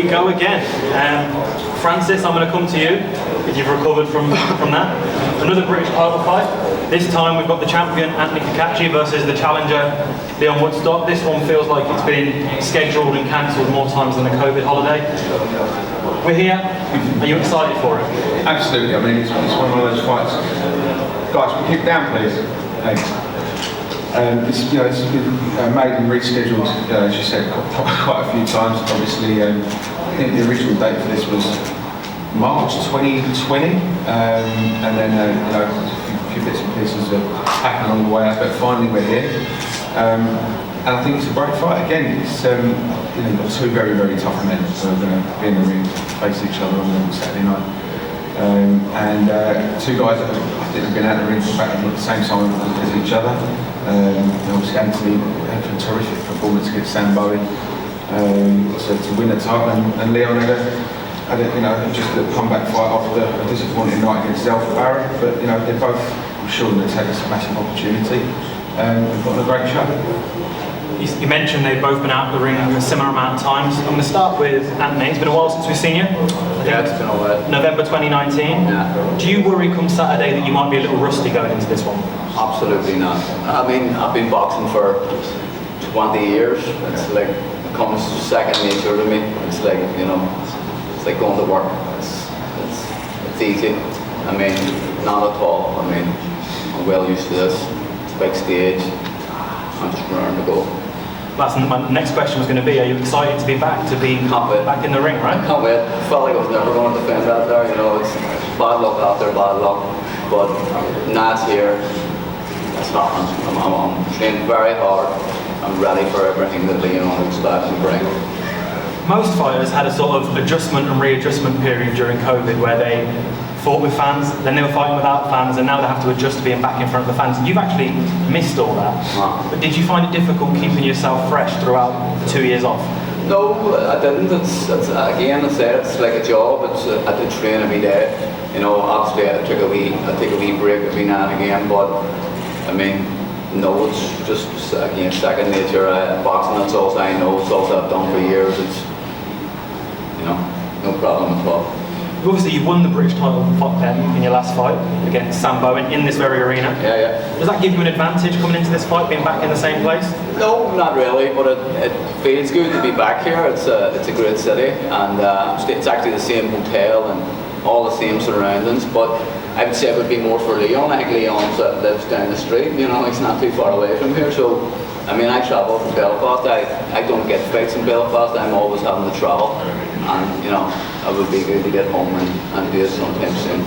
we go again. Francis, I'm going to come to you if you've recovered from that. Another British title fight. This time we've got the champion Anthony Cacace versus the challenger Lyon Woodstock. This one feels like it's been scheduled and cancelled more times than the COVID holiday. We're here. Are you excited for it? Absolutely. I mean, it's one of those fights. Guys, keep it down, please. Thanks. It's been made and rescheduled, as you said, quite a few times. Obviously, I think the original date for this was March 2020, and then a few bits and pieces have happened along the way, but finally we're here. And I think it's a great fight. Again, it's two very, very tough men who are going to be in the ring, face each other on Saturday night. Two guys that I think have been out of the ring for about at the same time as each other. Obviously Anthony had a terrific performance against Sam Bowen to win the title, and Lyon had a just a comeback fight after a disappointing night against Alpha Barry. But they're both, I'm sure, going to take this massive opportunity. We've got a great show. You mentioned they've both been out of the ring a similar amount of times. I'm going to start with Anthony. It's been a while since we've seen you. Yeah, it's been a while. November 2019. Yeah. Do you worry come Saturday that you might be a little rusty going into this one? Absolutely not. I mean, I've been boxing for 20 years. It's like, it comes second nature to me. It's like, it's like going to work. It's easy. I mean, not at all. I mean, I'm well used to this. It's a big stage. I'm just raring to go. My next question was going to be, are you excited to be back back in the ring, right? I can't wait. I felt like I was never going to defend that there. It's bad luck after bad luck. But now it's here. It's happening. I'm training very hard. I'm ready for everything that Lyon Woodstock can bring. Most fighters had a sort of adjustment and readjustment period during COVID where they fought with fans, then they were fighting without fans, and now they have to adjust to being back in front of the fans. You've actually missed all that. But did you find it difficult keeping yourself fresh throughout the 2 years off? No, I didn't. It's again, I said, it's like a job. I did train every day. Obviously I take a wee break every now and again, but I mean, no, it's just again second nature. Boxing, that's all I know. It's all I've done for years. It's no problem at all. Obviously, you won the British title in your last fight against Sam Bowen in this very arena. Yeah. Does that give you an advantage coming into this fight, being back in the same place? No, not really, but it feels good to be back here. It's a great city, and it's actually the same hotel and all the same surroundings. But I would say it would be more for Lyon. I think Lyon lives down the street. He's not too far away from here. So, I mean, I travel from Belfast. I don't get fights in Belfast. I'm always having to travel, and it would be good to get home and do it sometime soon.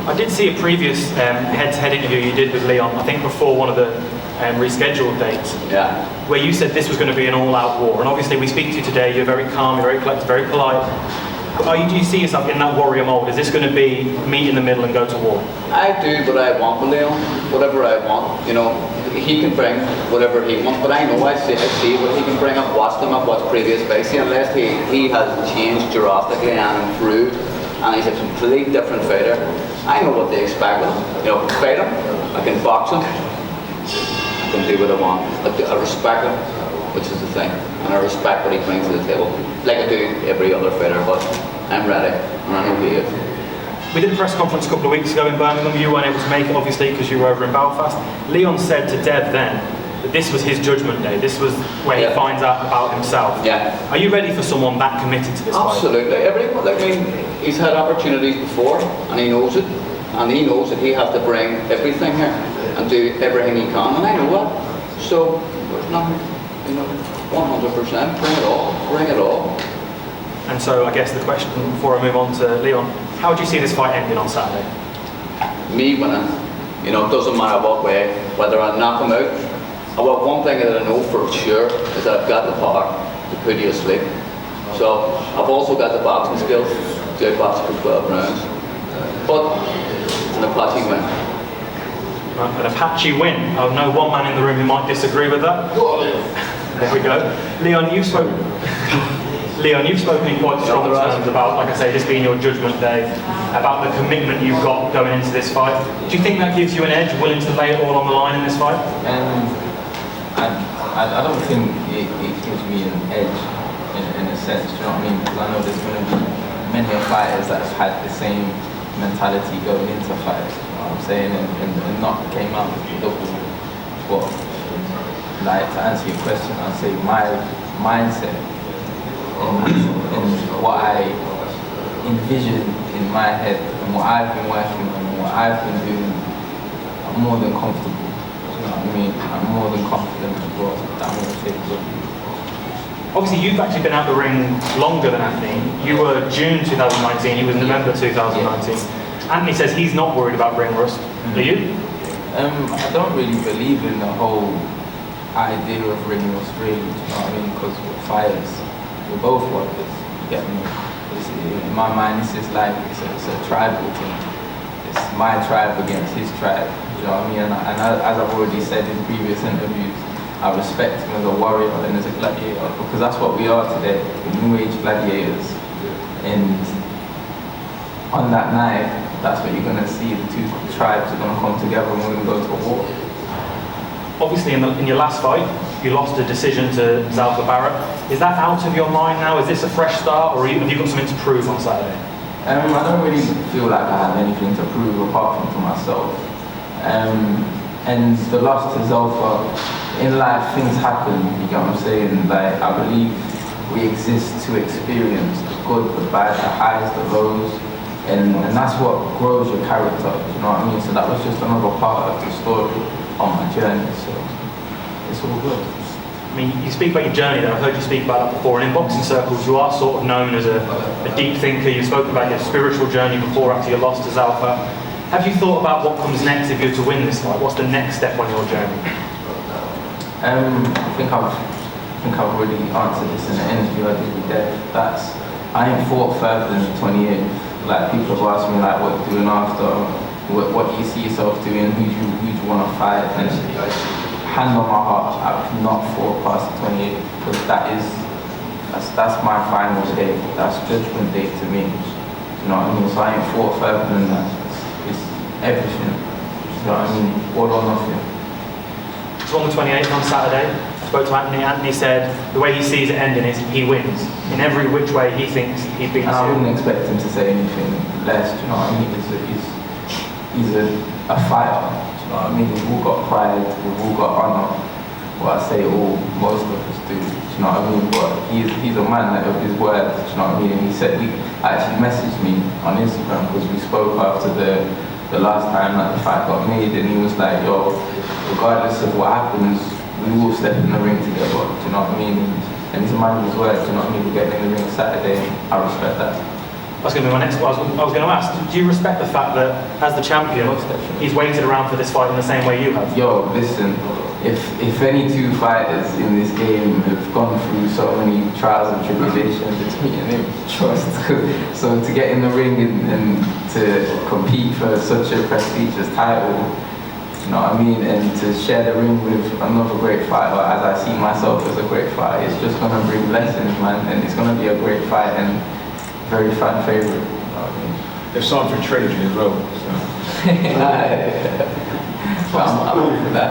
I did see a previous head-to-head interview you did with Lyon, I think before one of the rescheduled dates, where you said this was going to be an all-out war. And obviously we speak to you today, you're very calm, you're very collected, very polite. Do you see yourself in that warrior mold? Is this going to be meet in the middle and go to war? I do what I want with Lyon, whatever I want. He can bring whatever he wants, but I know I see what he can bring. I've watched him, I've watched previous fights, unless he has changed drastically and improved, and he's a completely different fighter. I know what they expect with him. Fight him, I can box him, I can do what I want. I respect him, which is the thing, and I respect what he brings to the table, like I do every other fighter, but I'm ready, and I know he is. We did a press conference a couple of weeks ago in Birmingham. You weren't able to make it, obviously, because you were over in Belfast. Lyon said to Deb then that this was his judgment day. This was where he finds out about himself. Yeah. Are you ready for someone that committed to this fight? Absolutely. Everyone. I mean, he's had opportunities before, and he knows it. And he knows that he has to bring everything here and do everything he can. And I know that. So there's nothing, 100%. Bring it all. Bring it all. And so I guess the question before I move on to Lyon, how do you see this fight ending on Saturday? Me winning. It doesn't matter what way, whether I knock him out. Well, one thing that I know for sure is that I've got the power to put you asleep. So I've also got the boxing skills to outbox for 12 rounds. But it's an Apache win. An Apache win. I know one man in the room who might disagree with that. There we go. Lyon, you've spoken in quite strong terms about, like I say, this being your judgment day, about the commitment you've got going into this fight. Do you think that gives you an edge, willing to lay it all on the line in this fight? I don't think it gives me an edge. in a sense, do you know what I mean? Because I know there's going to be many fighters that have had the same mentality going into fights, you know what I'm saying, and not came out with double. But like, to answer your question, I'd say my mindset and what I envision in my head and what I've been working on and what I've been doing, I'm more than comfortable. You know what I mean? I'm more than confident as well that I'm going to take good. Obviously, you've actually been out the ring longer than Anthony. You were June 2019, he was November 2019. Anthony says he's not worried about ring rust. Are you? I don't really believe in the whole idea of ring rust, really, you know what I mean? Because we're fighters, we're both workers, you get me? In my mind, it's just like, it's a tribal thing. It's my tribe against his tribe, you know what I mean? And as I've already said in previous interviews, I respect him as a warrior and as a gladiator, because that's what we are today, we're New Age gladiators. And on that night, that's what you're going to see, the two tribes are going to come together and we're going to go to war. Obviously, in your last fight, you lost a decision to Zalfa Barrett. Is that out of your mind now? Is this a fresh start, or have you got something to prove on Saturday? I don't really feel like I have anything to prove apart from to myself. And the loss to Zalfa, in life things happen, you get what I'm saying? Like, I believe we exist to experience the good, the bad, the highs, the lows, and that's what grows your character, you know what I mean? So that was just another part of the story on my journey, so it's all good. I mean, you speak about your journey there. I've heard you speak about that before, and in boxing circles you are sort of known as a deep thinker. You've spoken about your spiritual journey before after your loss to Zalfa. Have you thought about what comes next if you were to win this fight? What's the next step on your journey? I think I've already answered this in the interview I did with Dev. I ain't fought further than the 28th. Like, people have asked me like what you're doing after, what do you see yourself doing, who do you want to fight, and hand on my heart, I've not fought past the 28th, because that's my final day, that's judgment day to me. You know what I mean? So I ain't fought further than that. It's everything. You know what I mean? All or nothing. So on the 28th on Saturday, I spoke to Anthony. Anthony said the way he sees it ending is he wins. In every which way he thinks he beats And I you. wouldn't expect him to say anything less, do you know what I mean? He's a fighter, do you know what I mean? We've all got pride, we've all got honour. Well, I say all, most of us do you know what I mean? But he's a man of his word, do you know what I mean? And he said, he actually messaged me on Instagram because we spoke after the last time that the fight got made, and he was like, yo, regardless of what happens, we will step in the ring together, do you know what I mean? And he's a man of his word, do you know what I mean? We're getting in the ring Saturday, I respect that. That's going to be my next one. I was going to ask, do you respect the fact that, as the champion, he's waited around for this fight in the same way you have? Yo, listen, if any two fighters in this game have gone through so many trials and tribulations, it's me and him, trust. So to get in the ring and to compete for such a prestigious title, you know what I mean, and to share the ring with another great fighter, as I see myself as a great fighter, it's just going to bring blessings, man, and it's going to be a great fight and very fan favourite, you know what I mean? There's time for a trilogy as well. So. I'm up for that.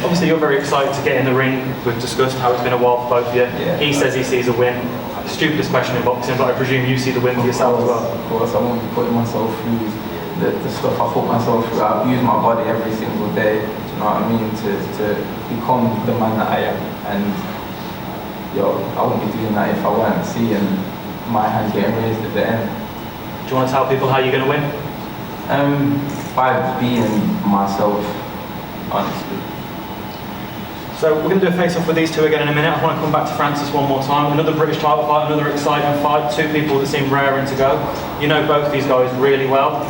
Obviously, you're very excited to get in the ring. We've discussed how it's been a while for both of you. Yeah. He says he sees a win. Stupidest question in boxing, but I presume you see the win for yourself as well. Of course, I won't be putting myself through the stuff I put myself through. I abuse my body every single day, do you know what I mean, to become the man that I am. And yo, I wouldn't be doing that if I weren't seeing my hand getting raised at the end. Do you want to tell people how you're going to win? By being myself, honestly. So we're going to do a face-off with these two again in a minute. I want to come back to Francis one more time. Another British title fight, another exciting fight. Two people that seem raring to go. You know both these guys really well.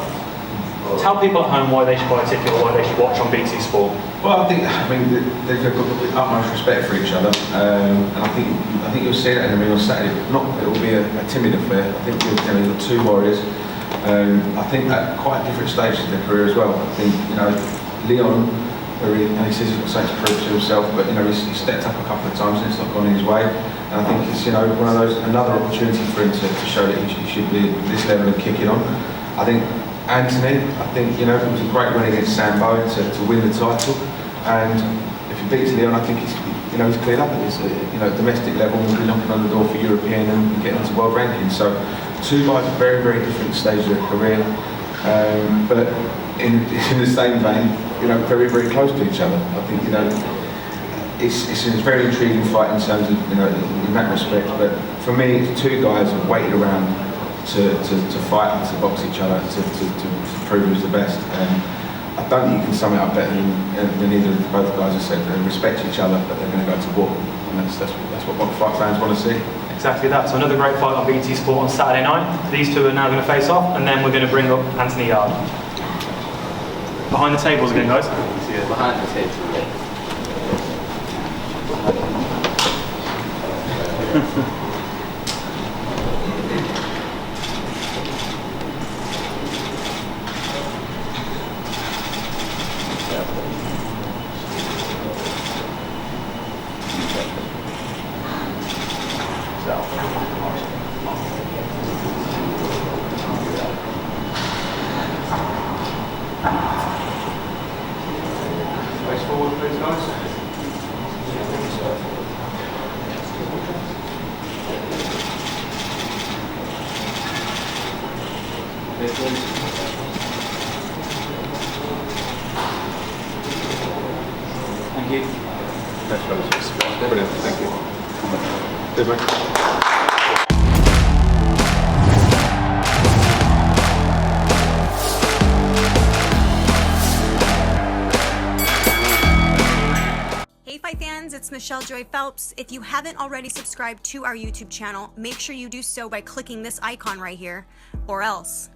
Tell people at home why they should buy a ticket or why they should watch on BT Sport. Well, they've got the utmost respect for each other, and I think you'll see that in the ring on Saturday. Not it will be a timid affair. I think you've got two warriors. I think at quite different stages of their career as well. I think Lyon, where he says he's got something to prove to himself, but he's stepped up a couple of times and it's not gone his way. And I think it's one of those, another opportunity for him to show that he should be at this level and kicking on. I think Anthony, it was a great win against Sambo to win the title, and if he beats Leon, I think he's cleared up at this, domestic level, and will be knocking on the door for European and getting into world rankings. So, two guys at very, very different stages of their career, but in the same vein, very, very close to each other. I think, it's a very intriguing fight in terms of, in that respect. But for me, it's two guys who've waited around to fight and to box each other, to prove who's the best. I don't think you can sum it up better than either of both guys have said. They respect each other, but they're going to go to war. And that's what fight fans want to see. Exactly that. So another great fight on BT Sport on Saturday night. These two are now going to face off, and then we're going to bring up Anthony Yard. Behind the tables again, guys. Yeah, behind the table. Face forward, please, guys. Thank you. That's brilliant. Thank you. Good, mate. Hey Fight fans, it's Michelle Joy Phelps. If you haven't already subscribed to our YouTube channel, make sure you do so by clicking this icon right here, or else